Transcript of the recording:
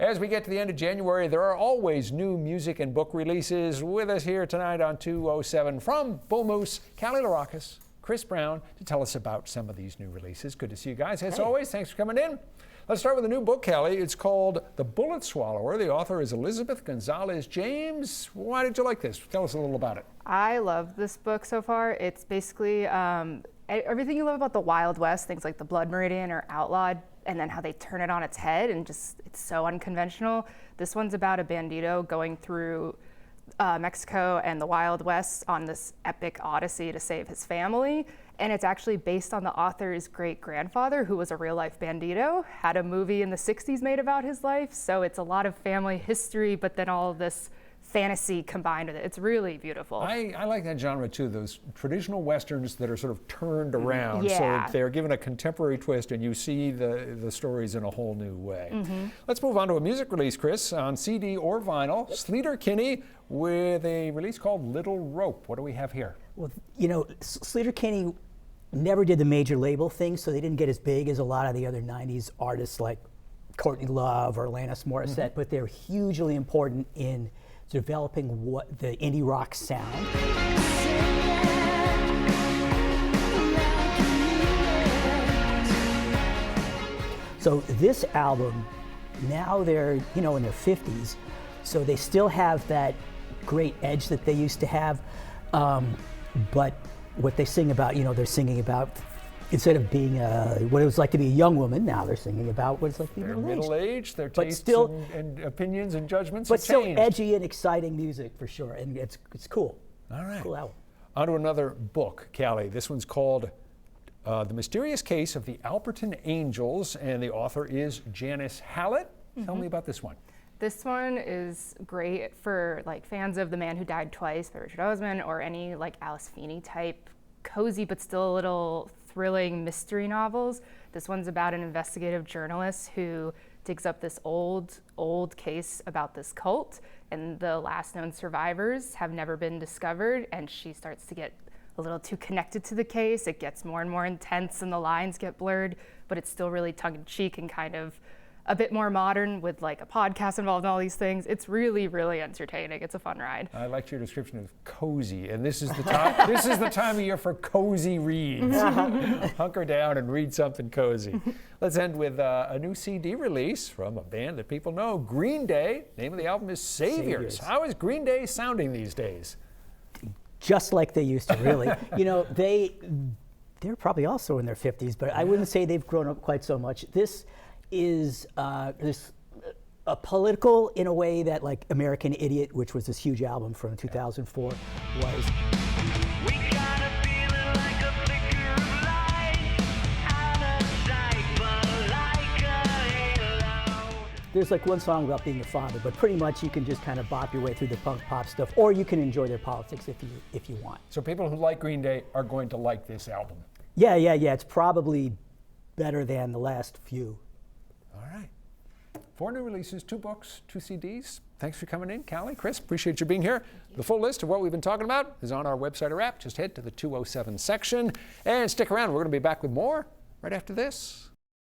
As we get to the end of January, there are always new music and book releases. With us here tonight on 207 from Bull Moose, Callie LaRocas, Chris Brown, to tell us about some of these new releases. Good to see you guys. As always, thanks for coming in. Let's start with a new book, Callie. It's called The Bullet Swallower. The author is Elizabeth Gonzalez James. Why did you like this? Tell us a little about it. I love this book so far. It's basically everything you love about the Wild West, things like the Blood Meridian or Outlawed, and then how they turn it on its head and just, it's so unconventional. This one's about a bandito going through Mexico and the Wild West on this epic odyssey to save his family. And it's actually based on the author's great-grandfather, who was a real-life bandito, had a movie in the 60s made about his life. So it's a lot of family history, but then all of this fantasy combined with it. It's really beautiful. I like that genre too, those traditional westerns that are sort of turned around. Yeah. So they're given a contemporary twist and you see the stories in a whole new way. Let's move on to a music release, Chris, on CD or vinyl. Sleater Kinney with a release called Little Rope. What do we have here? Well, you know, Sleater Kinney never did the major label thing, so they didn't get as big as a lot of the other 90s artists like Courtney Love or Alanis Morissette, but they're hugely important in developing what the indie rock sound. So this album, now they're, you know, in their 50s, so they still have that great edge that they used to have, but what they sing about, you know, they're singing about, instead of being what it was like to be a young woman, now they're singing about what it's like to be middle-aged. Their but tastes still, and opinions and judgments but have still changed. edgy and exciting music for sure, and it's cool. All right. Cool album. On to another book, Callie. This one's called The Mysterious Case of the Alberton Angels, and the author is Janice Hallett. Tell me about this one. This one is great for like fans of The Man Who Died Twice by Richard Osman, or any like Alice Feeney type cozy but still a little thrilling mystery novels. This one's about an investigative journalist who digs up this old case about this cult, and the last known survivors have never been discovered, and she starts to get a little too connected to the case. It gets more and more intense and the lines get blurred, but it's still really tongue-in-cheek and kind of a bit more modern with like a podcast involved in all these things. It's really, really entertaining. It's a fun ride. I liked your description of cozy, and this is the time. This is the time of year for cozy reads. Hunker down and read something cozy. Let's end with a new CD release from a band that people know, Green Day. Name of the album is Saviors. How is Green Day sounding these days? Just like they used to, really. You know, they're probably also in their 50s, but I wouldn't say they've grown up quite so much. This is a political in a way that like American Idiot, which was this huge album from 2004, was. We got a feeling like a flicker of light, out of sight, but like a halo. There's like one song about being a father, but pretty much you can just kind of bop your way through the punk pop stuff, or you can enjoy their politics if you want. So people who like Green Day are going to like this album. Yeah. It's probably better than the last few. All right. 4 new releases, 2 books, 2 CDs. Thanks for coming in, Callie. Chris, appreciate you being here. The full list of what we've been talking about is on our website or app. Just head to the 207 section and stick around. We're going to be back with more right after this.